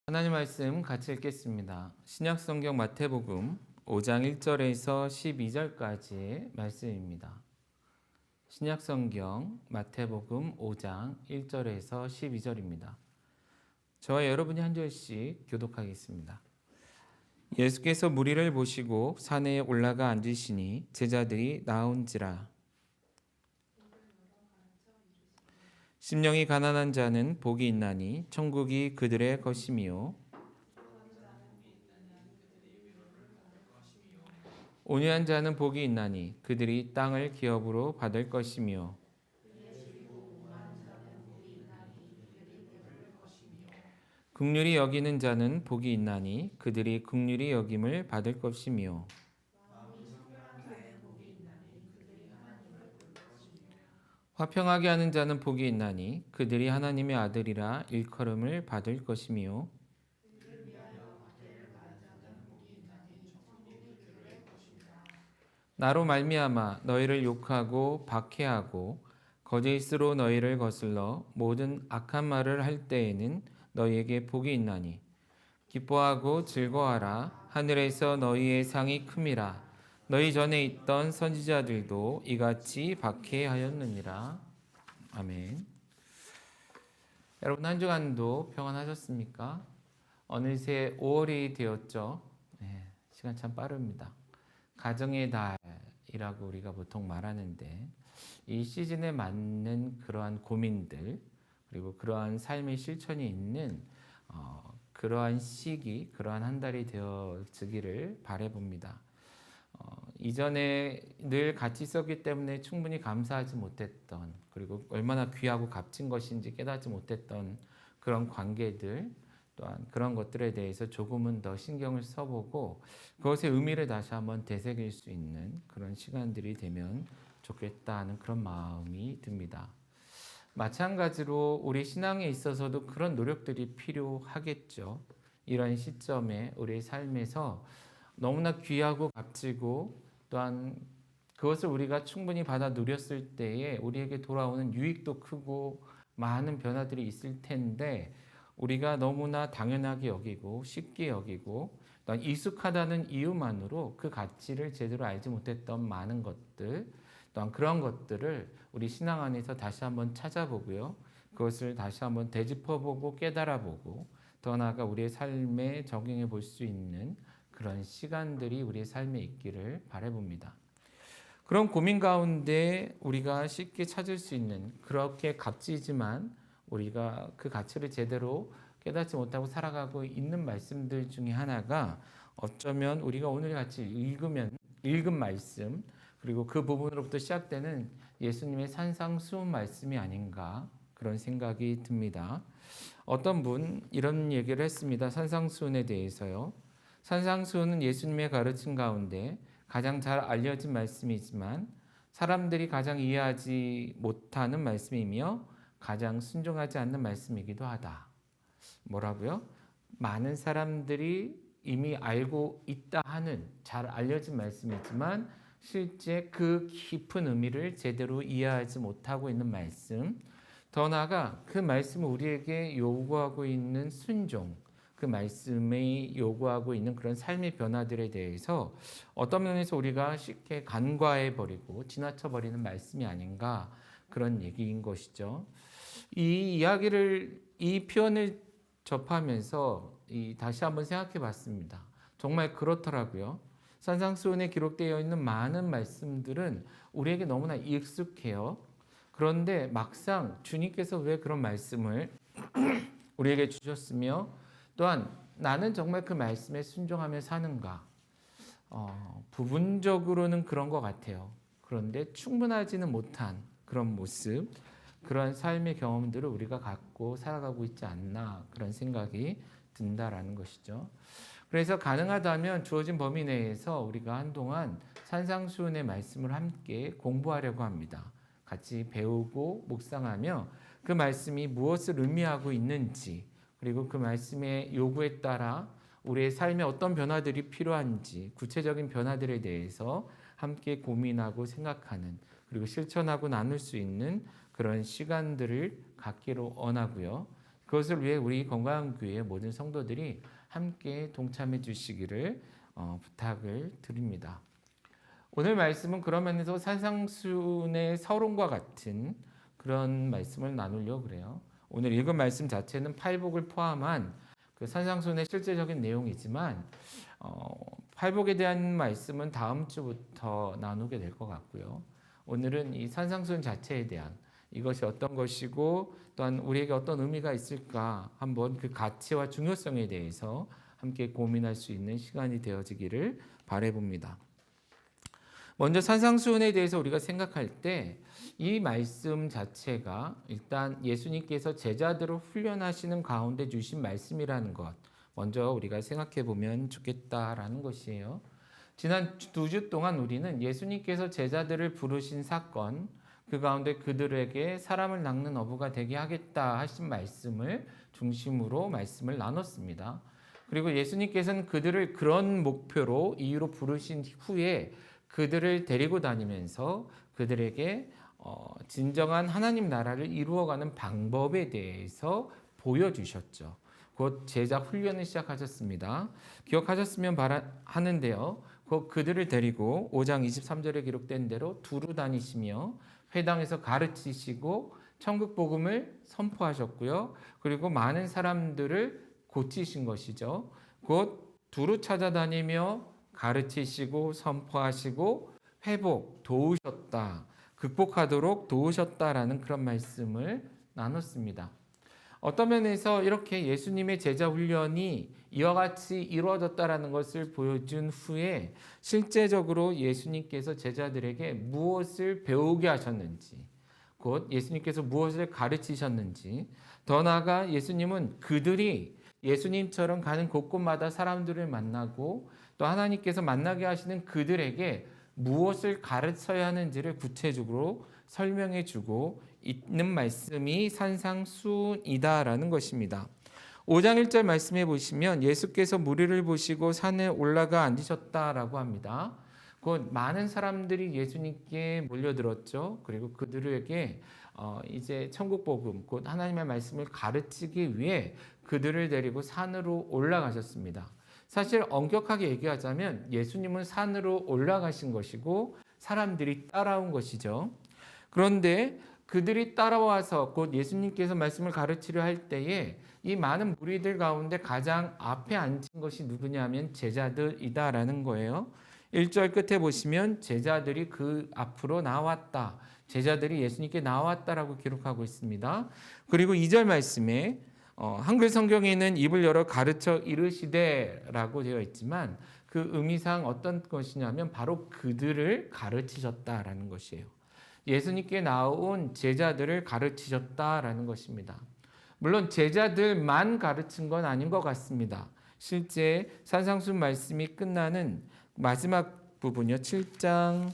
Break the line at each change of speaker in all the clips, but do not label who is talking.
하나님 말씀 같이 읽겠습니다. 신약성경 마태복음 5장 1절에서 12절까지의 말씀입니다. 신약성경 마태복음 5장 1절에서 12절입니다. 저와 여러분이 한 절씩 교독하겠습니다. 예수께서 무리를 보시고 산에 올라가 앉으시니 제자들이 나온지라. 심령이 가난한 자는 복이 있나니 천국이 그들의 것이미요. 온유한 자는 복이 있나니 그들이 땅을 기업으로 받을 것이며 긍휼히 여기는 자는 복이 있나니 그들이 긍휼히 여김을 받을 것이며 화평하게 하는 자는 복이 있나니 그들이 하나님의 아들이라 일컬음을 받을 것이며 나로 말미암아 너희를 욕하고 박해하고 거짓으로 너희를 거슬러 모든 악한 말을 할 때에는 너희에게 복이 있나니 기뻐하고 즐거워하라. 하늘에서 너희의 상이 큼이라. 너희 전에 있던 선지자들도 이같이 박해하였느니라. 아멘. 여러분 한 주간도 평안하셨습니까? 어느새 5월이 되었죠. 네, 시간 참 빠릅니다. 가정의 달이라고 우리가 보통 말하는데 이 시즌에 맞는 그러한 고민들 그리고 그러한 삶의 실천이 있는 그러한 시기, 그러한 한 달이 되어지기를 바라봅니다. 이전에 늘 같이 있었기 때문에 충분히 감사하지 못했던 그리고 얼마나 귀하고 값진 것인지 깨닫지 못했던 그런 관계들 또한 그런 것들에 대해서 조금은 더 신경을 써보고 그것의 의미를 다시 한번 되새길 수 있는 그런 시간들이 되면 좋겠다 하는 그런 마음이 듭니다. 마찬가지로 우리 신앙에 있어서도 그런 노력들이 필요하겠죠. 이런 시점에 우리의 삶에서 너무나 귀하고 값지고 또한 그것을 우리가 충분히 받아 누렸을 때에 우리에게 돌아오는 유익도 크고 많은 변화들이 있을 텐데 우리가 너무나 당연하게 여기고 쉽게 여기고 또한 익숙하다는 이유만으로 그 가치를 제대로 알지 못했던 많은 것들 또한 그런 것들을 우리 신앙 안에서 다시 한번 찾아보고요. 그것을 다시 한번 되짚어보고 깨달아보고 더 나아가 우리의 삶에 적용해 볼 수 있는 그런 시간들이 우리의 삶에 있기를 바라봅니다. 그런 고민 가운데 우리가 쉽게 찾을 수 있는 그렇게 값지지만 우리가 그 가치를 제대로 깨닫지 못하고 살아가고 있는 말씀들 중에 하나가 어쩌면 우리가 오늘 같이 읽은 말씀 그리고 그 부분으로부터 시작되는 예수님의 산상수훈 말씀이 아닌가 그런 생각이 듭니다. 어떤 분 이런 얘기를 했습니다. 산상수훈에 대해서요. 산상수훈은 예수님의 가르침 가운데 가장 잘 알려진 말씀이지만 사람들이 가장 이해하지 못하는 말씀이며 가장 순종하지 않는 말씀이기도 하다. 뭐라고요? 많은 사람들이 이미 알고 있다 하는 잘 알려진 말씀이지만 실제 그 깊은 의미를 제대로 이해하지 못하고 있는 말씀. 더 나아가 그 말씀을 우리에게 요구하고 있는 순종, 그 말씀이 요구하고 있는 그런 삶의 변화들에 대해서 어떤 면에서 우리가 쉽게 간과해버리고 지나쳐버리는 말씀이 아닌가 그런 얘기인 것이죠. 이 표현을 접하면서 다시 한번 생각해 봤습니다. 정말 그렇더라고요. 산상수훈에 기록되어 있는 많은 말씀들은 우리에게 너무나 익숙해요. 그런데 막상 주님께서 왜 그런 말씀을 우리에게 주셨으며 또한 나는 정말 그 말씀에 순종하며 사는가? 부분적으로는 그런 것 같아요. 그런데 충분하지는 못한 그런 모습, 그런 삶의 경험들을 우리가 갖고 살아가고 있지 않나 그런 생각이 든다라는 것이죠. 그래서 가능하다면 주어진 범위 내에서 우리가 한동안 산상수훈의 말씀을 함께 공부하려고 합니다. 같이 배우고 묵상하며 그 말씀이 무엇을 의미하고 있는지 그리고 그 말씀의 요구에 따라 우리의 삶에 어떤 변화들이 필요한지 구체적인 변화들에 대해서 함께 고민하고 생각하는 그리고 실천하고 나눌 수 있는 그런 시간들을 갖기로 원하고요. 그것을 위해 우리 건강한 교회의 모든 성도들이 함께 동참해 주시기를 부탁을 드립니다. 오늘 말씀은 그런 면에서 산상순의 서론과 같은 그런 말씀을 나누려고 그래요. 오늘 읽은 말씀 자체는 팔복을 포함한 그 산상순의 실제적인 내용이지만 팔복에 대한 말씀은 다음 주부터 나누게 될 것 같고요. 오늘은 이 산상순 자체에 대한 이것이 어떤 것이고 또한 우리에게 어떤 의미가 있을까 한번 그 가치와 중요성에 대해서 함께 고민할 수 있는 시간이 되어지기를 바라봅니다. 먼저 산상수훈에 대해서 우리가 생각할 때 이 말씀 자체가 일단 예수님께서 제자들을 훈련하시는 가운데 주신 말씀이라는 것 먼저 우리가 생각해 보면 좋겠다라는 것이에요. 지난 2주 동안 우리는 예수님께서 제자들을 부르신 사건 그 가운데 그들에게 사람을 낚는 어부가 되게 하겠다 하신 말씀을 중심으로 말씀을 나눴습니다. 그리고 예수님께서는 그들을 그런 목표로 이유로 부르신 후에 그들을 데리고 다니면서 그들에게 진정한 하나님 나라를 이루어가는 방법에 대해서 보여주셨죠. 곧 제자 훈련을 시작하셨습니다. 기억하셨으면 하는데요. 그들을 데리고 5장 23절에 기록된 대로 두루 다니시며 회당에서 가르치시고 천국 복음을 선포하셨고요. 그리고 많은 사람들을 고치신 것이죠. 곧 두루 찾아다니며 가르치시고 선포하시고 회복, 도우셨다. 극복하도록 도우셨다라는 그런 말씀을 나눴습니다. 어떤 면에서 이렇게 예수님의 제자 훈련이 이와 같이 이루어졌다라는 것을 보여준 후에 실제적으로 예수님께서 제자들에게 무엇을 배우게 하셨는지, 곧 예수님께서 무엇을 가르치셨는지, 더 나아가 예수님은 그들이 예수님처럼 가는 곳곳마다 사람들을 만나고 또 하나님께서 만나게 하시는 그들에게 무엇을 가르쳐야 하는지를 구체적으로 설명해 주고 있는 말씀이 산상수훈이다라는 것입니다. 5장 1절 말씀해 보시면 예수께서 무리를 보시고 산에 올라가 앉으셨다라고 합니다. 곧 많은 사람들이 예수님께 몰려들었죠. 그리고 그들에게 이제 천국 복음, 곧 하나님의 말씀을 가르치기 위해 그들을 데리고 산으로 올라가셨습니다. 사실 엄격하게 얘기하자면 예수님은 산으로 올라가신 것이고 사람들이 따라온 것이죠. 그런데 그들이 따라와서 곧 예수님께서 말씀을 가르치려 할 때에 이 많은 무리들 가운데 가장 앞에 앉은 것이 누구냐면 제자들이다라는 거예요. 1절 끝에 보시면 제자들이 그 앞으로 나왔다. 제자들이 예수님께 나왔다라고 기록하고 있습니다. 그리고 2절 말씀에 한글 성경에는 입을 열어 가르쳐 이르시되라고 되어 있지만 그 의미상 어떤 것이냐면 바로 그들을 가르치셨다라는 것이에요. 예수님께 나온 제자들을 가르치셨다라는 것입니다. 물론 제자들만 가르친 건 아닌 것 같습니다. 실제 산상순 말씀이 끝나는 마지막 부분이요. 7장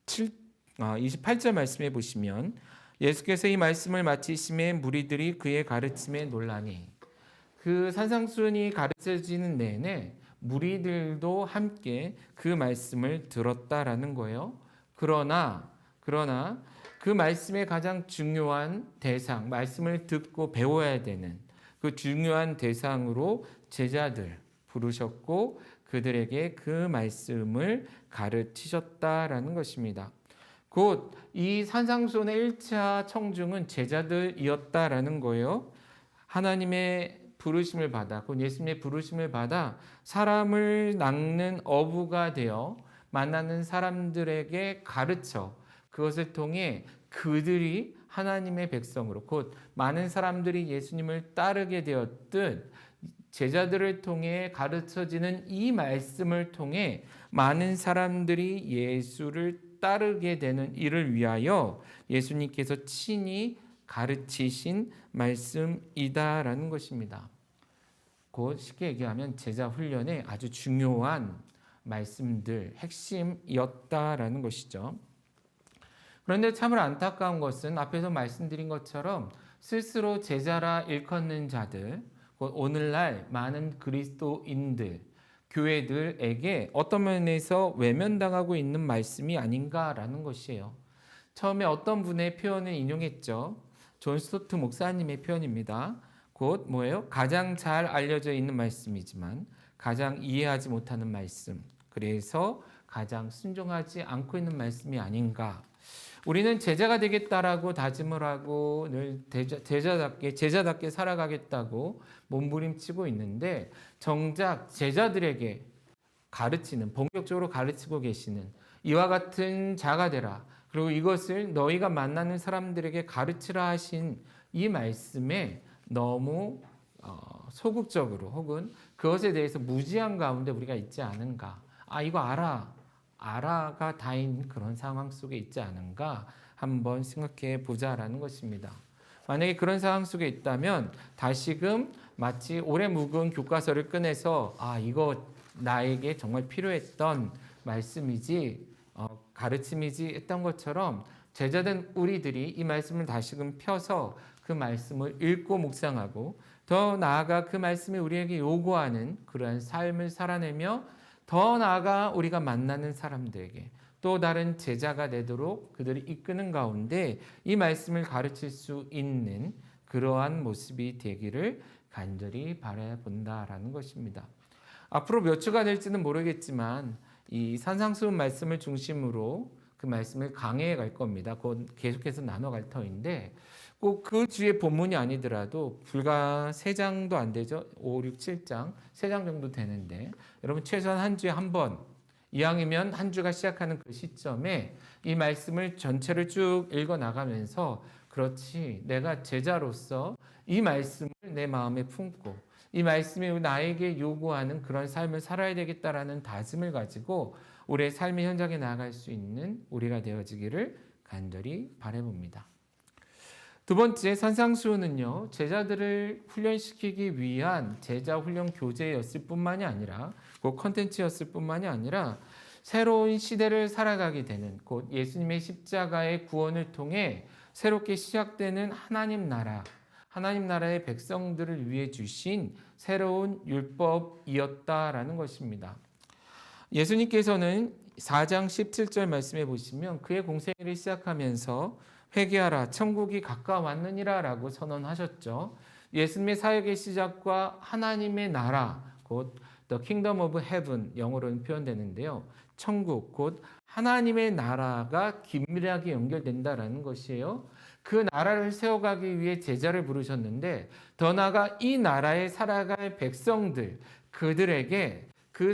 28절 말씀해 보시면 예수께서 이 말씀을 마치심에 무리들이 그의 가르침에 놀라니 그 산상순이 가르쳐지는 내내 무리들도 함께 그 말씀을 들었다라는 거예요. 그러나 그 말씀의 가장 중요한 대상, 말씀을 듣고 배워야 되는 그 중요한 대상으로 제자들 부르셨고 그들에게 그 말씀을 가르치셨다라는 것입니다. 곧 이 산상순의 1차 청중은 제자들이었다라는 거예요. 하나님의 부르심을 받아, 곧 예수님의 부르심을 받아 사람을 낚는 어부가 되어 만나는 사람들에게 가르쳐 그것을 통해 그들이 하나님의 백성으로 곧 많은 사람들이 예수님을 따르게 되었듯 제자들을 통해 가르쳐지는 이 말씀을 통해 많은 사람들이 예수를 따르게 되는 이를 위하여 예수님께서 친히 가르치신 말씀이다라는 것입니다. 곧 쉽게 얘기하면 제자 훈련의 아주 중요한 말씀들, 핵심이었다라는 것이죠. 그런데 참으로 안타까운 것은 앞에서 말씀드린 것처럼 스스로 제자라 일컫는 자들, 곧 오늘날 많은 그리스도인들, 교회들에게 어떤 면에서 외면당하고 있는 말씀이 아닌가라는 것이에요. 처음에 어떤 분의 표현을 인용했죠. 존 스토트 목사님의 표현입니다. 곧 뭐예요? 가장 잘 알려져 있는 말씀이지만 가장 이해하지 못하는 말씀. 그래서 가장 순종하지 않고 있는 말씀이 아닌가. 우리는 제자가 되겠다라고 다짐을 하고 늘 제자답게 살아가겠다고 몸부림치고 있는데 정작 제자들에게 가르치는, 본격적으로 가르치고 계시는 이와 같은 자가 되라. 그리고 이것을 너희가 만나는 사람들에게 가르치라 하신 이 말씀에 너무 소극적으로 혹은 그것에 대해서 무지한 가운데 우리가 있지 않은가. 아, 이거 알아가 다인 그런 상황 속에 있지 않은가 한번 생각해 보자라는 것입니다. 만약에 그런 상황 속에 있다면 다시금 마치 오래 묵은 교과서를 꺼내서 이거 나에게 정말 필요했던 말씀이지 가르침이지 했던 것처럼 제자된 우리들이 이 말씀을 다시금 펴서 그 말씀을 읽고 묵상하고 더 나아가 그 말씀이 우리에게 요구하는 그러한 삶을 살아내며 더 나아가 우리가 만나는 사람들에게 또 다른 제자가 되도록 그들을 이끄는 가운데 이 말씀을 가르칠 수 있는 그러한 모습이 되기를 간절히 바라본다라는 것입니다. 앞으로 몇 주가 될지는 모르겠지만 이 산상수훈 말씀을 중심으로 그 말씀을 강해해 갈 겁니다. 곧 계속해서 나눠갈 터인데 꼭 그 주의 본문이 아니더라도 불과 3장도 안 되죠. 5, 6, 7장 3장 정도 되는데 여러분 최소한 한 주에 한 번 이왕이면 한 주가 시작하는 그 시점에 이 말씀을 전체를 쭉 읽어 나가면서 그렇지 내가 제자로서 이 말씀을 내 마음에 품고 이 말씀이 나에게 요구하는 그런 삶을 살아야 되겠다라는 다짐을 가지고 우리의 삶의 현장에 나아갈 수 있는 우리가 되어지기를 간절히 바라봅니다. 두 번째 산상수훈은요, 제자들을 훈련시키기 위한 제자 훈련 교재였을 뿐만이 아니라 그 컨텐츠였을 뿐만이 아니라 새로운 시대를 살아가게 되는 곧 예수님의 십자가의 구원을 통해 새롭게 시작되는 하나님 나라의 백성들을 위해 주신 새로운 율법이었다라는 것입니다. 예수님께서는 4장 17절 말씀해 보시면 그의 공생애를 시작하면서 회개하라 천국이 가까웠느니라 라고 선언하셨죠. 예수님의 사역의 시작과 하나님의 나라 곧 The Kingdom of Heaven 영어로는 표현되는데요. 천국 곧 하나님의 나라가 긴밀하게 연결된다라는 것이에요. 그 나라를 세워가기 위해 제자를 부르셨는데 더 나아가 이 나라에 살아갈 백성들 그들에게 그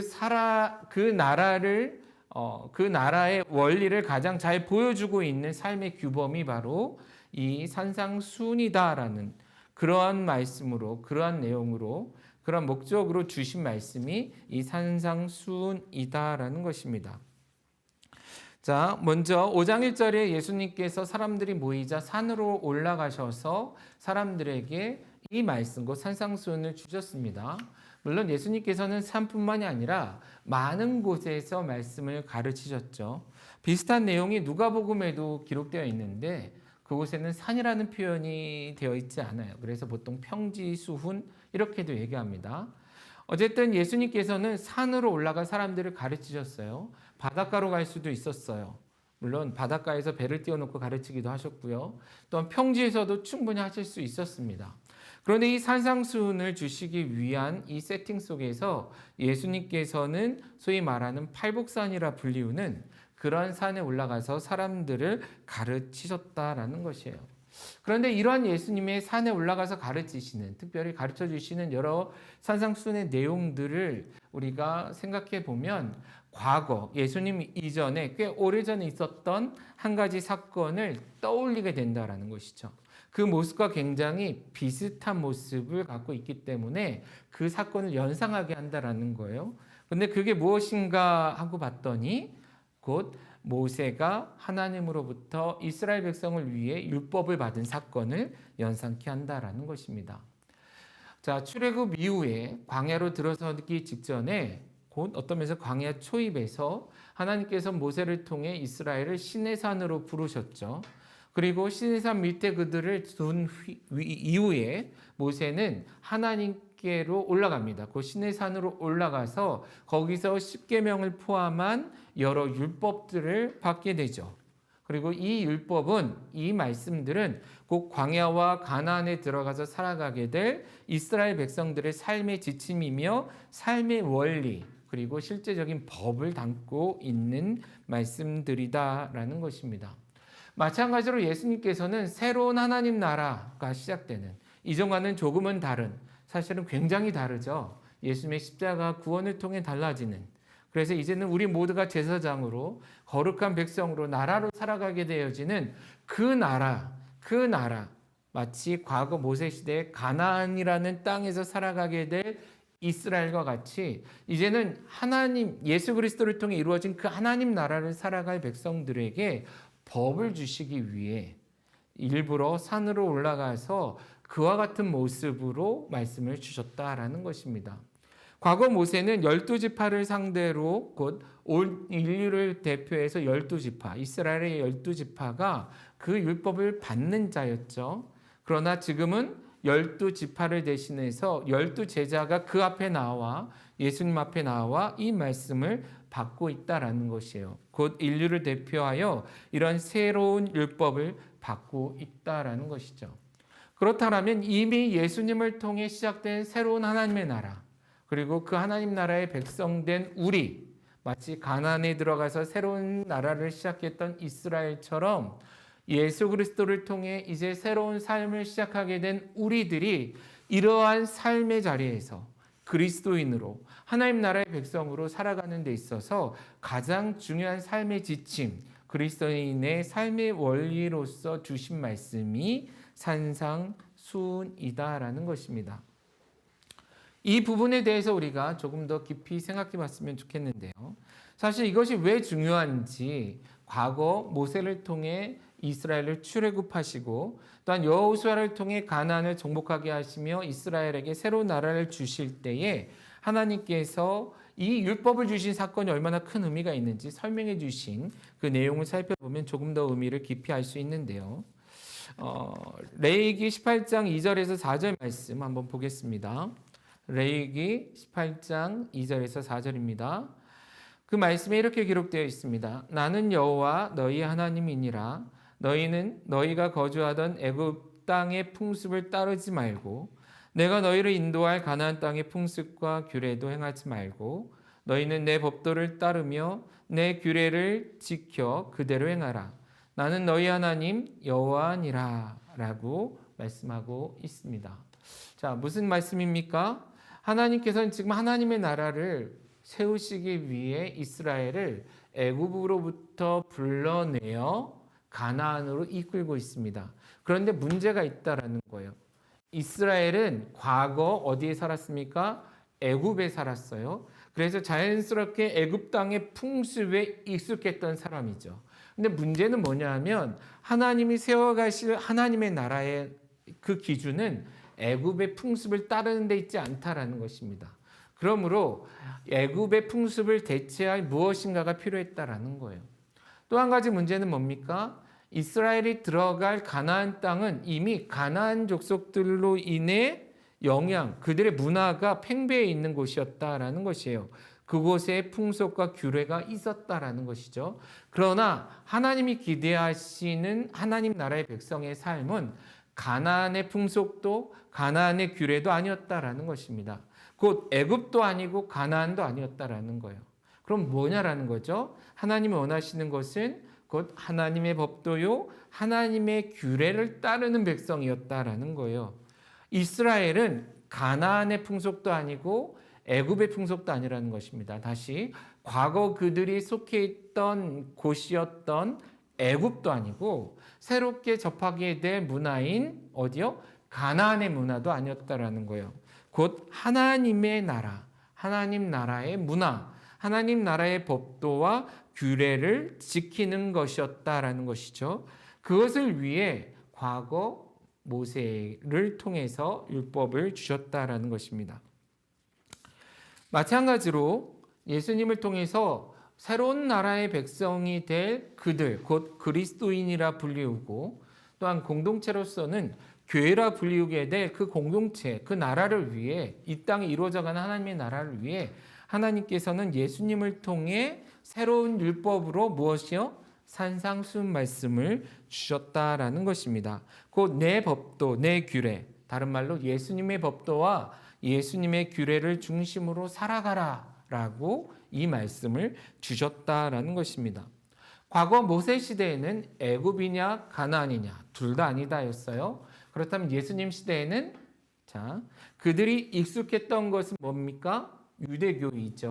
나라의 원리를 가장 잘 보여주고 있는 삶의 규범이 바로 이 산상수훈이다라는 그러한 말씀으로 그러한 내용으로 그런 목적으로 주신 말씀이 이 산상수훈이다라는 것입니다. 자, 먼저 5장 1절에 예수님께서 사람들이 모이자 산으로 올라가셔서 사람들에게 이 말씀, 곧 산상수훈을 주셨습니다. 물론 예수님께서는 산뿐만이 아니라 많은 곳에서 말씀을 가르치셨죠. 비슷한 내용이 누가복음에도 기록되어 있는데 그곳에는 산이라는 표현이 되어 있지 않아요. 그래서 보통 평지수훈 이렇게도 얘기합니다. 어쨌든 예수님께서는 산으로 올라가 사람들을 가르치셨어요. 바닷가로 갈 수도 있었어요. 물론 바닷가에서 배를 띄워놓고 가르치기도 하셨고요. 또한 평지에서도 충분히 하실 수 있었습니다. 그런데 이 산상수훈을 주시기 위한 이 세팅 속에서 예수님께서는 소위 말하는 팔복산이라 불리우는 그런 산에 올라가서 사람들을 가르치셨다라는 것이에요. 그런데 이러한 예수님의 산에 올라가서 가르치시는, 특별히 가르쳐 주시는 여러 산상수훈의 내용들을 우리가 생각해 보면 과거 예수님 이전에 꽤 오래전에 있었던 한 가지 사건을 떠올리게 된다라는 것이죠. 그 모습과 굉장히 비슷한 모습을 갖고 있기 때문에 그 사건을 연상하게 한다라는 거예요. 근데 그게 무엇인가 하고 봤더니 곧 모세가 하나님으로부터 이스라엘 백성을 위해 율법을 받은 사건을 연상케 한다라는 것입니다. 자, 출애굽 이후에 광야로 들어서기 직전에 곧 어떤 면에서 광야 초입에서 하나님께서 모세를 통해 이스라엘을 시내산으로 부르셨죠. 그리고 시내산 밑에 그들을 둔 이후에 모세는 하나님께로 올라갑니다. 그 시내산으로 올라가서 거기서 십계명을 포함한 여러 율법들을 받게 되죠. 그리고 이 율법은, 이 말씀들은 곧 광야와 가나안에 들어가서 살아가게 될 이스라엘 백성들의 삶의 지침이며 삶의 원리, 그리고 실제적인 법을 담고 있는 말씀들이다라는 것입니다. 마찬가지로 예수님께서는 새로운 하나님 나라가 시작되는, 이전과는 조금은 다른, 사실은 굉장히 다르죠. 예수님의 십자가 구원을 통해 달라지는, 그래서 이제는 우리 모두가 제사장으로 거룩한 백성으로 나라로 살아가게 되어지는 그 나라, 마치 과거 모세 시대의 가나안이라는 땅에서 살아가게 될 이스라엘과 같이 이제는 하나님, 예수 그리스도를 통해 이루어진 그 하나님 나라를 살아갈 백성들에게 법을 주시기 위해 일부러 산으로 올라가서 그와 같은 모습으로 말씀을 주셨다라는 것입니다. 과거 모세는 12지파를 상대로 곧 온 인류를 대표해서 12지파, 이스라엘의 12지파가 그 율법을 받는 자였죠. 그러나 지금은 12지파를 대신해서 12제자가 그 앞에 나와 예수님 앞에 나와 이 말씀을 받고 있다라는 것이에요. 곧 인류를 대표하여 이런 새로운 율법을 받고 있다라는 것이죠. 그렇다면 이미 예수님을 통해 시작된 새로운 하나님의 나라, 그리고 그 하나님 나라의 백성된 우리, 마치 가나안에 들어가서 새로운 나라를 시작했던 이스라엘처럼 예수 그리스도를 통해 이제 새로운 삶을 시작하게 된 우리들이 이러한 삶의 자리에서 그리스도인으로 하나님 나라의 백성으로 살아가는 데 있어서 가장 중요한 삶의 지침, 그리스도인의 삶의 원리로서 주신 말씀이 산상수훈이다라는 것입니다. 이 부분에 대해서 우리가 조금 더 깊이 생각해 봤으면 좋겠는데요. 사실 이것이 왜 중요한지, 과거 모세를 통해 이스라엘을 출애굽하시고 또한 여호수아를 통해 가나안을 정복하게 하시며 이스라엘에게 새로운 나라를 주실 때에 하나님께서 이 율법을 주신 사건이 얼마나 큰 의미가 있는지 설명해 주신 그 내용을 살펴보면 조금 더 의미를 깊이 알 수 있는데요. 레위기 18장 2절에서 4절 말씀 한번 보겠습니다. 레위기 18장 2절에서 4절입니다. 그 말씀에 이렇게 기록되어 있습니다. 나는 여호와 너희 하나님이니라. 너희는 너희가 거주하던 애굽 땅의 풍습을 따르지 말고 내가 너희를 인도할 가나안 땅의 풍습과 규례도 행하지 말고 너희는 내 법도를 따르며 내 규례를 지켜 그대로 행하라. 나는 너희 하나님 여호와니라 라고 말씀하고 있습니다. 자, 무슨 말씀입니까? 하나님께서는 지금 하나님의 나라를 세우시기 위해 이스라엘을 애굽으로부터 불러내어 가나안으로 이끌고 있습니다. 그런데 문제가 있다라는 거예요. 이스라엘은 과거 어디에 살았습니까? 애굽에 살았어요. 그래서 자연스럽게 애굽 땅의 풍습에 익숙했던 사람이죠. 근데 문제는 뭐냐 하면 하나님이 세워가실 하나님의 나라의 그 기준은 애굽의 풍습을 따르는 데 있지 않다라는 것입니다. 그러므로 애굽의 풍습을 대체할 무엇인가가 필요했다라는 거예요. 또 한 가지 문제는 뭡니까? 이스라엘이 들어갈 가나안 땅은 이미 가나안 족속들로 인해 그들의 문화가 팽배해 있는 곳이었다라는 것이에요. 그곳에 풍속과 규례가 있었다라는 것이죠. 그러나 하나님이 기대하시는 하나님 나라의 백성의 삶은 가나안의 풍속도 가나안의 규례도 아니었다라는 것입니다. 곧 애굽도 아니고 가나안도 아니었다라는 거예요. 그럼 뭐냐라는 거죠? 하나님이 원하시는 것은 곧 하나님의 법도요, 하나님의 규례를 따르는 백성이었다라는 거예요. 이스라엘은 가나안의 풍속도 아니고 애굽의 풍속도 아니라는 것입니다. 다시 과거 그들이 속해 있던 곳이었던 애굽도 아니고 새롭게 접하게 될 문화인 어디요? 가나안의 문화도 아니었다라는 거예요. 곧 하나님의 나라, 하나님 나라의 문화, 하나님 나라의 법도와 규례를 지키는 것이었다라는 것이죠. 그것을 위해 과거 모세를 통해서 율법을 주셨다라는 것입니다. 마찬가지로 예수님을 통해서 새로운 나라의 백성이 될 그들, 곧 그리스도인이라 불리우고 또한 공동체로서는 교회라 불리우게 될 그 공동체, 그 나라를 위해 이 땅에 이루어져가는 하나님의 나라를 위해 하나님께서는 예수님을 통해 새로운 율법으로 무엇이요? 산상수훈 말씀을 주셨다라는 것입니다. 곧 내 법도 내 규례, 다른 말로 예수님의 법도와 예수님의 규례를 중심으로 살아가라라고 이 말씀을 주셨다라는 것입니다. 과거 모세 시대에는 애굽이냐 가나안이냐 둘 다 아니다였어요. 그렇다면 예수님 시대에는 그들이 익숙했던 것은 뭡니까? 유대교이죠.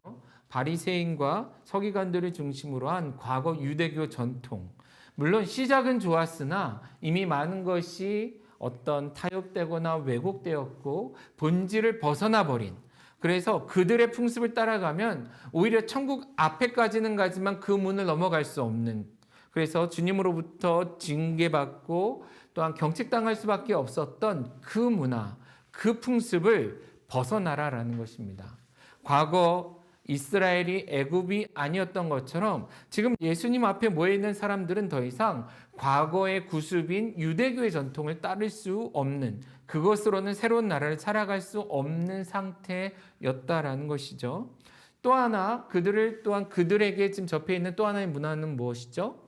바리새인과 서기관들을 중심으로 한 과거 유대교 전통. 물론 시작은 좋았으나 이미 많은 것이 어떤 타협되거나 왜곡되었고 본질을 벗어나 버린, 그래서 그들의 풍습을 따라가면 오히려 천국 앞에까지는 가지만 그 문을 넘어갈 수 없는, 그래서 주님으로부터 징계받고 또한 경책당할 수밖에 없었던 그 문화, 그 풍습을 벗어나라라는 것입니다. 과거 이스라엘이 애굽이 아니었던 것처럼 지금 예수님 앞에 모여있는 사람들은 더 이상 과거의 구습인 유대교의 전통을 따를 수 없는, 그것으로는 새로운 나라를 살아갈 수 없는 상태였다라는 것이죠. 또 하나 또한 그들에게 지금 접해 있는 또 하나의 문화는 무엇이죠?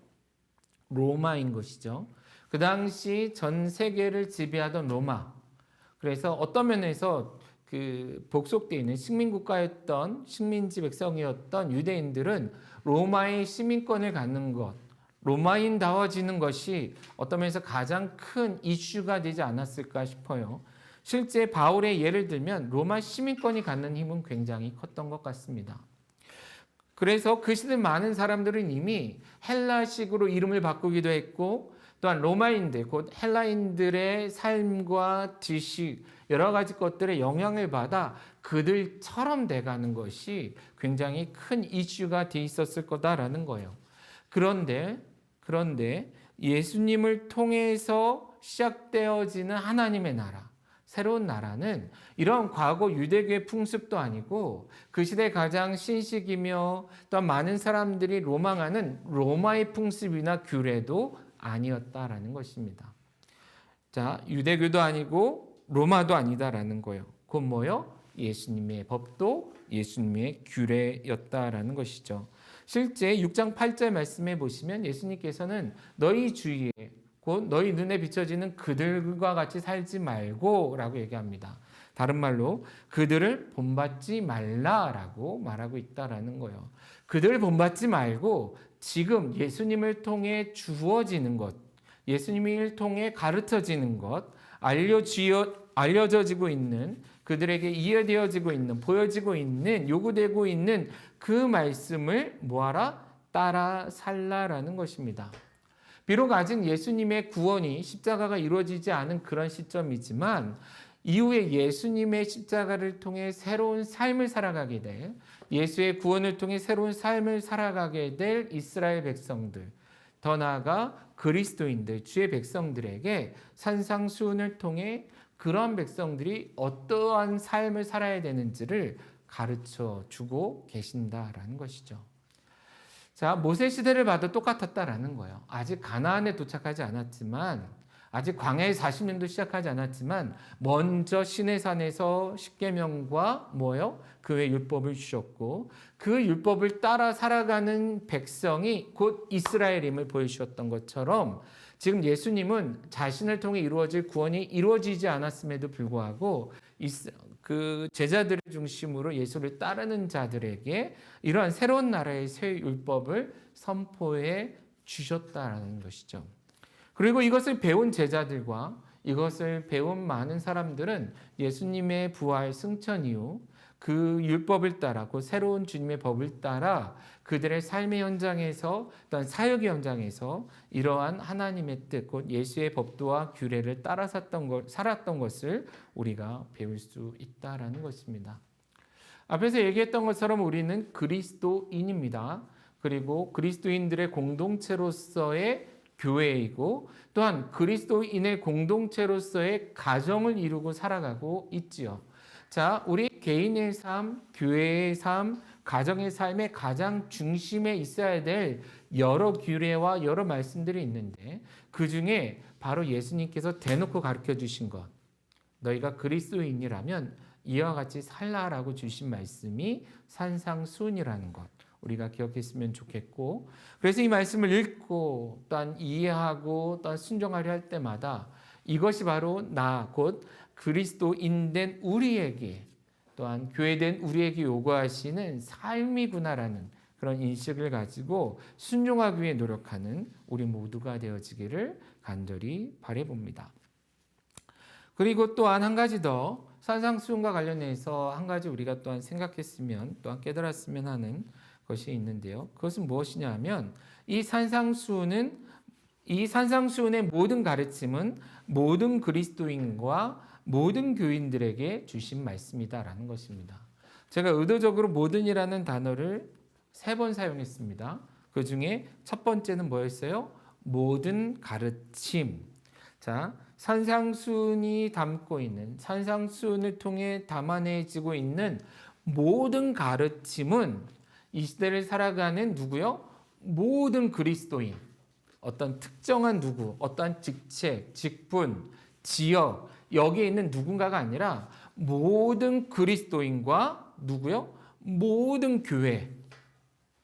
로마인 것이죠. 그 당시 전 세계를 지배하던 로마. 그래서 어떤 면에서 복속되어 있는 식민국가였던 식민지 백성이었던 유대인들은 로마의 시민권을 갖는 것, 로마인다워지는 것이 어떤 면에서 가장 큰 이슈가 되지 않았을까 싶어요. 실제 바울의 예를 들면 로마 시민권이 갖는 힘은 굉장히 컸던 것 같습니다. 그래서 그 시대 많은 사람들은 이미 헬라식으로 이름을 바꾸기도 했고, 또한 로마인들, 곧 헬라인들의 삶과 지식, 여러 가지 것들의 영향을 받아 그들처럼 돼가는 것이 굉장히 큰 이슈가 돼 있었을 거다라는 거예요. 그런데 예수님을 통해서 시작되어지는 하나님의 나라, 새로운 나라는 이런 과거 유대교의 풍습도 아니고 그 시대 가장 신식이며 또한 많은 사람들이 로망하는 로마의 풍습이나 규례도 아니었다라는 것입니다. 유대교도 아니고 로마도 아니다라는 거예요. 곧 뭐요? 예수님의 법도 예수님의 규례였다라는 것이죠. 실제 6장 8절 말씀에 보시면 예수님께서는 너희 주위에 곧 너희 눈에 비춰지는 그들과 같이 살지 말고 라고 얘기합니다. 다른 말로 그들을 본받지 말라라고 말하고 있다라는 거예요. 그들을 본받지 말고 지금 예수님을 통해 주어지는 것, 예수님을 통해 가르쳐지는 것, 알려져지고 있는, 그들에게 이해되어지고 있는, 보여지고 있는, 요구되고 있는 그 말씀을 뭐하라? 따라 살라라는 것입니다. 비록 아직 예수님의 구원이 십자가가 이루어지지 않은 그런 시점이지만 이후에 예수님의 십자가를 통해 새로운 삶을 살아가게 될, 예수의 구원을 통해 새로운 삶을 살아가게 될 이스라엘 백성들, 더 나아가 그리스도인들, 주의 백성들에게 산상수훈을 통해 그런 백성들이 어떠한 삶을 살아야 되는지를 가르쳐 주고 계신다라는 것이죠. 모세 시대를 봐도 똑같았다라는 거예요. 아직 가나안에 도착하지 않았지만, 아직 광야의 40년도 시작하지 않았지만 먼저 시내산에서 십계명과 그 외 율법을 주셨고 그 율법을 따라 살아가는 백성이 곧 이스라엘임을 보여주셨던 것처럼 지금 예수님은 자신을 통해 이루어질 구원이 이루어지지 않았음에도 불구하고 그 제자들을 중심으로 예수를 따르는 자들에게 이러한 새로운 나라의 새 율법을 선포해 주셨다라는 것이죠. 그리고 이것을 배운 제자들과 이것을 배운 많은 사람들은 예수님의 부활 승천 이후 그 율법을 따라, 그 새로운 주님의 법을 따라 그들의 삶의 현장에서, 또한 사역의 현장에서 이러한 하나님의 뜻, 곧 예수의 법도와 규례를 따라 살았던 것을 우리가 배울 수 있다라는 것입니다. 앞에서 얘기했던 것처럼 우리는 그리스도인입니다. 그리고 그리스도인들의 공동체로서의 교회이고 또한 그리스도인의 공동체로서의 가정을 이루고 살아가고 있지요. 우리 개인의 삶, 교회의 삶, 가정의 삶의 가장 중심에 있어야 될 여러 규례와 여러 말씀들이 있는데 그 중에 바로 예수님께서 대놓고 가르쳐 주신 것, 너희가 그리스도인이라면 이와 같이 살라라고 주신 말씀이 산상수훈이라는 것, 우리가 기억했으면 좋겠고, 그래서 이 말씀을 읽고 또한 이해하고 또한 순종하려 할 때마다 이것이 바로 나 곧 그리스도인된 우리에게 또한 교회된 우리에게 요구하시는 삶이구나라는 그런 인식을 가지고 순종하기 위해 노력하는 우리 모두가 되어지기를 간절히 바라봅니다. 그리고 또한 한 가지 더 산상수훈과 관련해서 한 가지 우리가 또한 생각했으면 또한 깨달았으면 하는 것이 있는데요. 그것은 무엇이냐 하면 이 산상수훈의 모든 가르침은 모든 그리스도인과 모든 교인들에게 주신 말씀이다라는 것입니다. 제가 의도적으로 모든이라는 단어를 3번 사용했습니다. 그 중에 첫 번째는 뭐였어요? 모든 가르침. 자, 산상수훈이 담고 있는, 산상수훈을 통해 담아내지고 있는 모든 가르침은 이 시대를 살아가는 누구요? 모든 그리스도인. 어떤 특정한 누구, 어떤 직책, 직분, 지역, 여기에 있는 누군가가 아니라 모든 그리스도인과 누구요? 모든 교회.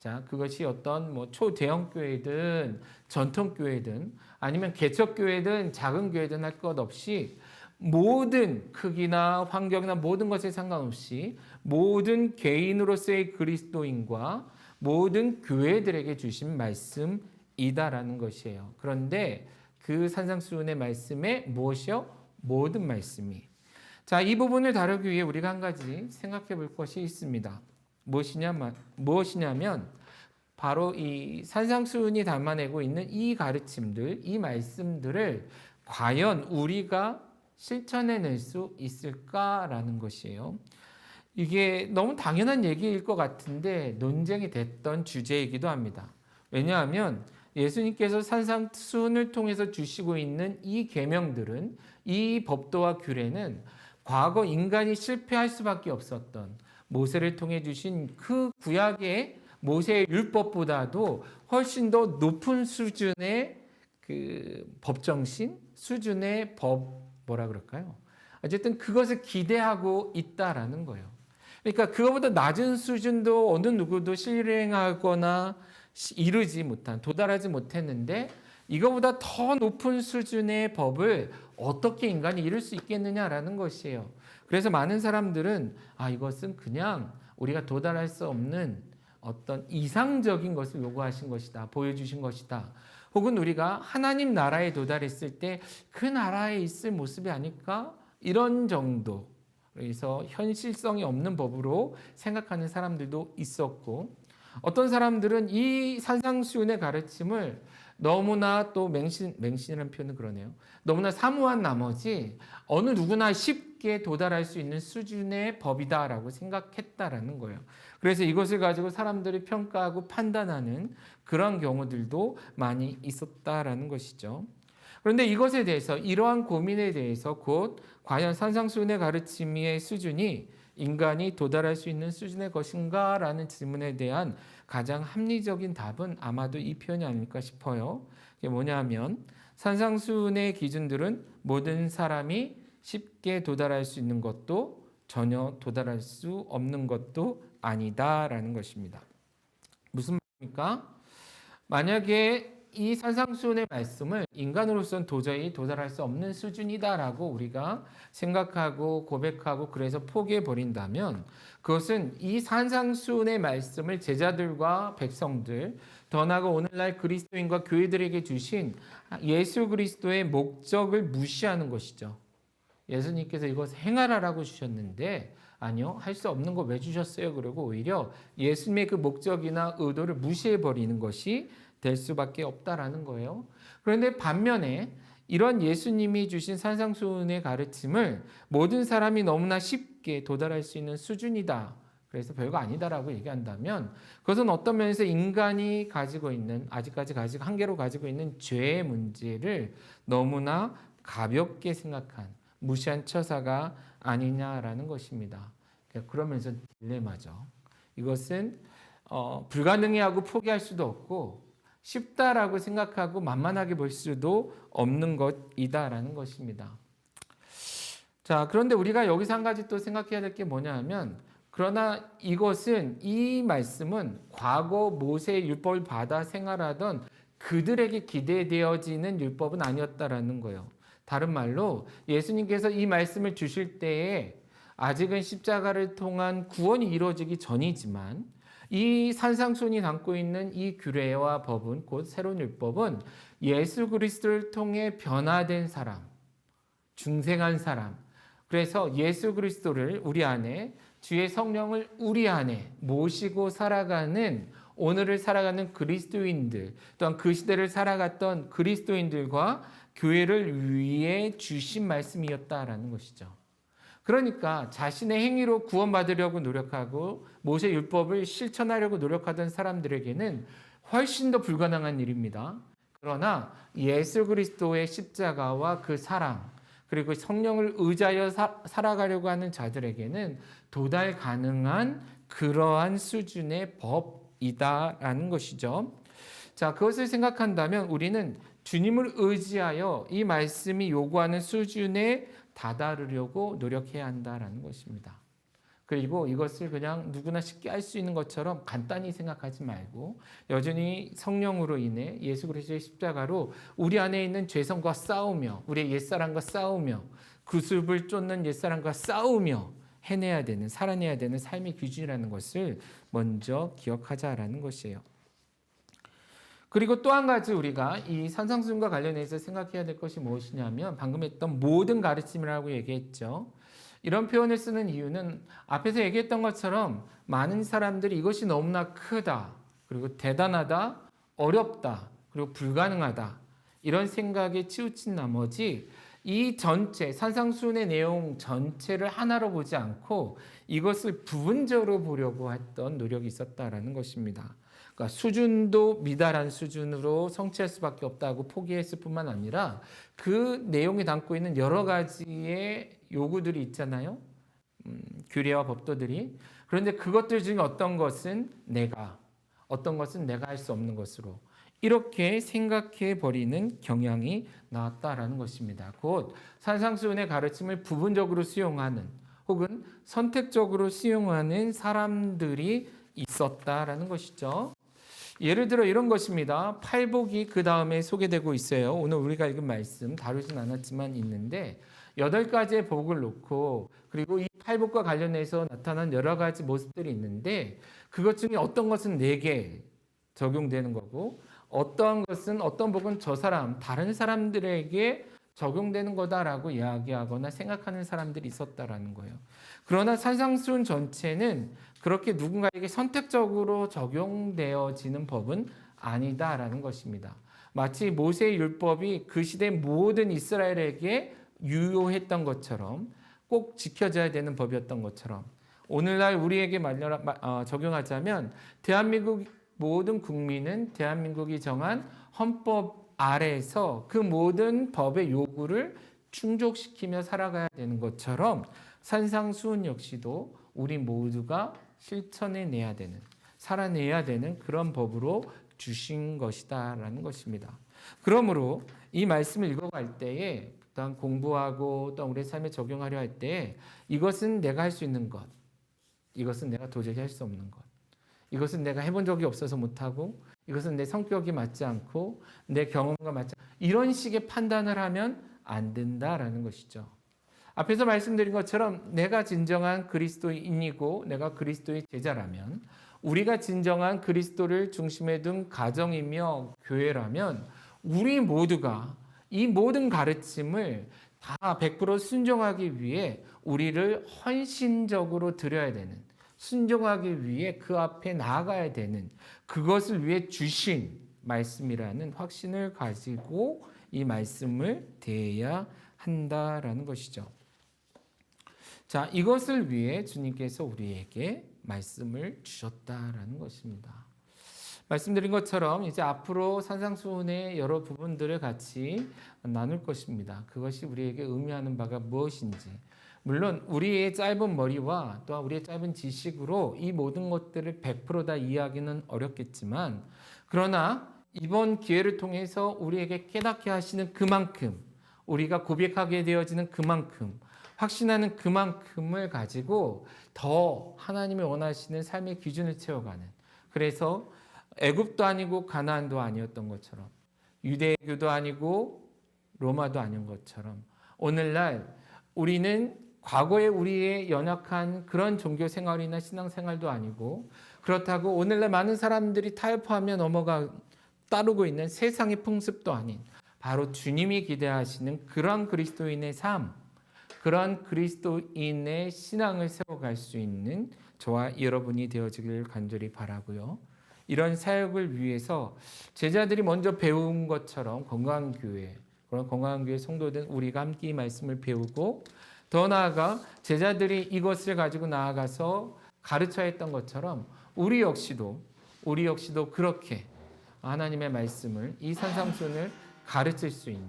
자, 그것이 어떤 뭐 초대형 교회든 전통 교회든 아니면 개척 교회든 작은 교회든 할 것 없이 모든 크기나 환경이나 모든 것에 상관없이 모든 개인으로서의 그리스도인과 모든 교회들에게 주신 말씀이다라는 것이에요. 그런데 그 산상수훈의 말씀에 무엇이요? 모든 말씀이. 자, 이 부분을 다루기 위해 우리가 한 가지 생각해 볼 것이 있습니다. 무엇이냐면 바로 이 산상수훈이 담아내고 있는 이 가르침들, 이 말씀들을 과연 우리가 실천해낼 수 있을까라는 것이에요. 이게 너무 당연한 얘기일 것 같은데 논쟁이 됐던 주제이기도 합니다. 왜냐하면 예수님께서 산상수훈을 통해서 주시고 있는 이 계명들은, 이 법도와 규례는 과거 인간이 실패할 수밖에 없었던 모세를 통해 주신 그 구약의 모세의 율법보다도 훨씬 더 높은 수준의 그 법정신, 수준의 뭐라 그럴까요? 어쨌든 그것을 기대하고 있다라는 거예요. 그러니까 그거보다 낮은 수준도 어느 누구도 실행하거나 이루지 못한, 도달하지 못했는데 이거보다 더 높은 수준의 법을 어떻게 인간이 이룰 수 있겠느냐라는 것이에요. 그래서 많은 사람들은 이것은 그냥 우리가 도달할 수 없는 어떤 이상적인 것을 요구하신 것이다, 보여주신 것이다. 혹은 우리가 하나님 나라에 도달했을 때 그 나라에 있을 모습이 아닐까? 이런 정도. 그래서 현실성이 없는 법으로 생각하는 사람들도 있었고, 어떤 사람들은 이 산상수훈의 가르침을 너무나 또 맹신이라는 표현은 그러네요. 너무나 사무한 나머지 어느 누구나 쉽게 도달할 수 있는 수준의 법이다라고 생각했다라는 거예요. 그래서 이것을 가지고 사람들이 평가하고 판단하는 그런 경우들도 많이 있었다라는 것이죠. 그런데 이것에 대해서, 이러한 고민에 대해서 곧 과연 산상수훈의 가르침의 수준이 인간이 도달할 수 있는 수준의 것인가? 라는 질문에 대한 가장 합리적인 답은 아마도 이 표현이 아닐까 싶어요. 그게 뭐냐면 산상수훈의 기준들은 모든 사람이 쉽게 도달할 수 있는 것도 전혀 도달할 수 없는 것도 아니다라는 것입니다. 무슨 말입니까? 만약에 이 산상수훈의 말씀을 인간으로서는 도저히 도달할 수 없는 수준이다라고 우리가 생각하고 고백하고 그래서 포기해 버린다면, 그것은 이 산상수훈의 말씀을 제자들과 백성들, 더 나아가 오늘날 그리스도인과 교회들에게 주신 예수 그리스도의 목적을 무시하는 것이죠. 예수님께서 이것을 행하라라고 주셨는데 아니요, 할 수 없는 거 왜 주셨어요? 그리고 오히려 예수님의 그 목적이나 의도를 무시해 버리는 것이 될 수밖에 없다라는 거예요. 그런데 반면에 이런 예수님이 주신 산상수훈의 가르침을 모든 사람이 너무나 쉽게 도달할 수 있는 수준이다, 그래서 별거 아니다라고 얘기한다면, 그것은 어떤 면에서 인간이 가지고 있는, 아직까지 한계로 가지고 있는 죄의 문제를 너무나 가볍게 생각한, 무시한 처사가 아니냐라는 것입니다. 그러면서 딜레마죠. 이것은 불가능해하고 포기할 수도 없고 쉽다라고 생각하고 만만하게 볼 수도 없는 것이다라는 것입니다. 자, 그런데 우리가 여기서 한 가지 또 생각해야 될 게 뭐냐 하면, 그러나 이 말씀은 과거 모세의 율법을 받아 생활하던 그들에게 기대되어지는 율법은 아니었다라는 거예요. 다른 말로 예수님께서 이 말씀을 주실 때에 아직은 십자가를 통한 구원이 이루어지기 전이지만 이 산상수훈이 담고 있는 이 규례와 법은 곧 새로운 율법은 예수 그리스도를 통해 변화된 사람, 중생한 사람, 그래서 예수 그리스도를 우리 안에 주의 성령을 우리 안에 모시고 살아가는 오늘을 살아가는 그리스도인들 또한 그 시대를 살아갔던 그리스도인들과 교회를 위해 주신 말씀이었다라는 것이죠. 그러니까 자신의 행위로 구원받으려고 노력하고 모세 율법을 실천하려고 노력하던 사람들에게는 훨씬 더 불가능한 일입니다. 그러나 예수 그리스도의 십자가와 그 사랑 그리고 성령을 의지하여 살아가려고 하는 자들에게는 도달 가능한 그러한 수준의 법이다라는 것이죠. 자, 그것을 생각한다면 우리는 주님을 의지하여 이 말씀이 요구하는 수준에 다다르려고 노력해야 한다라는 것입니다. 그리고 이것을 그냥 누구나 쉽게 할 수 있는 것처럼 간단히 생각하지 말고 여전히 성령으로 인해 예수 그리스도의 십자가로 우리 안에 있는 죄성과 싸우며 우리의 옛사람과 싸우며 구습을 쫓는 옛사람과 싸우며 해내야 되는 살아내야 되는 삶의 기준이라는 것을 먼저 기억하자라는 것이에요. 그리고 또 한 가지 우리가 이 산상수훈과 관련해서 생각해야 될 것이 무엇이냐면 방금 했던 모든 가르침이라고 얘기했죠. 이런 표현을 쓰는 이유는 앞에서 얘기했던 것처럼 많은 사람들이 이것이 너무나 크다, 그리고 대단하다, 어렵다, 그리고 불가능하다 이런 생각에 치우친 나머지 이 전체 산상수훈의 내용 전체를 하나로 보지 않고 이것을 부분적으로 보려고 했던 노력이 있었다라는 것입니다. 그러니까 수준도 미달한 수준으로 성취할 수밖에 없다고 포기했을 뿐만 아니라 그 내용이 담고 있는 여러 가지의 요구들이 있잖아요. 규례와 법도들이. 그런데 그것들 중에 어떤 것은 내가 할 수 없는 것으로 이렇게 생각해 버리는 경향이 나왔다라는 것입니다. 곧 산상수훈의 가르침을 부분적으로 수용하는 혹은 선택적으로 수용하는 사람들이 있었다라는 것이죠. 예를 들어 이런 것입니다. 팔복이 그 다음에 소개되고 있어요. 오늘 우리가 읽은 말씀 다루진 않았지만 있는데 8가지의 복을 놓고 그리고 이 팔복과 관련해서 나타난 여러 가지 모습들이 있는데 그것 중에 어떤 것은 내게 적용되는 거고 어떤 복은 저 사람, 다른 사람들에게 적용되는 거다라고 이야기하거나 생각하는 사람들이 있었다라는 거예요. 그러나 산상수훈 전체는 그렇게 누군가에게 선택적으로 적용되어지는 법은 아니다라는 것입니다. 마치 모세의 율법이 그 시대 모든 이스라엘에게 유효했던 것처럼 꼭 지켜져야 되는 법이었던 것처럼 오늘날 우리에게 적용하자면 대한민국 모든 국민은 대한민국이 정한 헌법 아래에서 그 모든 법의 요구를 충족시키며 살아가야 되는 것처럼 산상수훈 역시도 우리 모두가 실천해내야 되는, 살아내야 되는 그런 법으로 주신 것이다라는 것입니다. 그러므로 이 말씀을 읽어갈 때에 또 공부하고 또 우리 삶에 적용하려 할 때에 이것은 내가 할 수 있는 것, 이것은 내가 도저히 할 수 없는 것, 이것은 내가 해본 적이 없어서 못하고 이것은 내 성격이 맞지 않고 내 경험과 맞지 않고 이런 식의 판단을 하면 안 된다라는 것이죠. 앞에서 말씀드린 것처럼 내가 진정한 그리스도인이고 내가 그리스도의 제자라면 우리가 진정한 그리스도를 중심에 둔 가정이며 교회라면 우리 모두가 이 모든 가르침을 다 100% 순종하기 위해 우리를 헌신적으로 드려야 되는 순종하기 위해 그 앞에 나아가야 되는 그것을 위해 주신 말씀이라는 확신을 가지고 이 말씀을 대해야 한다라는 것이죠. 자, 이것을 위해 주님께서 우리에게 말씀을 주셨다라는 것입니다. 말씀드린 것처럼 이제 앞으로 산상수훈의 여러 부분들을 같이 나눌 것입니다. 그것이 우리에게 의미하는 바가 무엇인지. 물론 우리의 짧은 머리와 또한 우리의 짧은 지식으로 이 모든 것들을 100%다 이해하기는 어렵겠지만 그러나 이번 기회를 통해서 우리에게 깨닫게 하시는 그만큼 우리가 고백하게 되어지는 그만큼 확신하는 그만큼을 가지고 더 하나님이 원하시는 삶의 기준을 채워가는, 그래서 애굽도 아니고 가나안도 아니었던 것처럼, 유대교도 아니고 로마도 아닌 것처럼, 오늘날 우리는 과거에 우리의 연약한 그런 종교 생활이나 신앙 생활도 아니고, 그렇다고 오늘날 많은 사람들이 타협하며 따르고 있는 세상의 풍습도 아닌, 바로 주님이 기대하시는 그런 그리스도인의 삶, 그런 그리스도인의 신앙을 세워갈 수 있는 저와 여러분이 되어지길 간절히 바라고요. 이런 사역을 위해서 제자들이 먼저 배운 것처럼 건강한 교회, 그런 건강한 교회 성도된 우리가 함께 이 말씀을 배우고, 더 나아가 제자들이 이것을 가지고 나아가서 가르쳐야 했던 것처럼 우리 역시도 그렇게 하나님의 말씀을, 이 산상순을 가르칠 수 있는,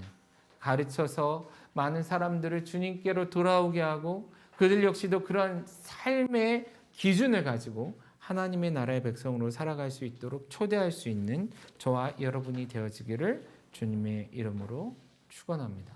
가르쳐서 많은 사람들을 주님께로 돌아오게 하고 그들 역시도 그런 삶의 기준을 가지고 하나님의 나라의 백성으로 살아갈 수 있도록 초대할 수 있는 저와 여러분이 되어지기를 주님의 이름으로 축원합니다.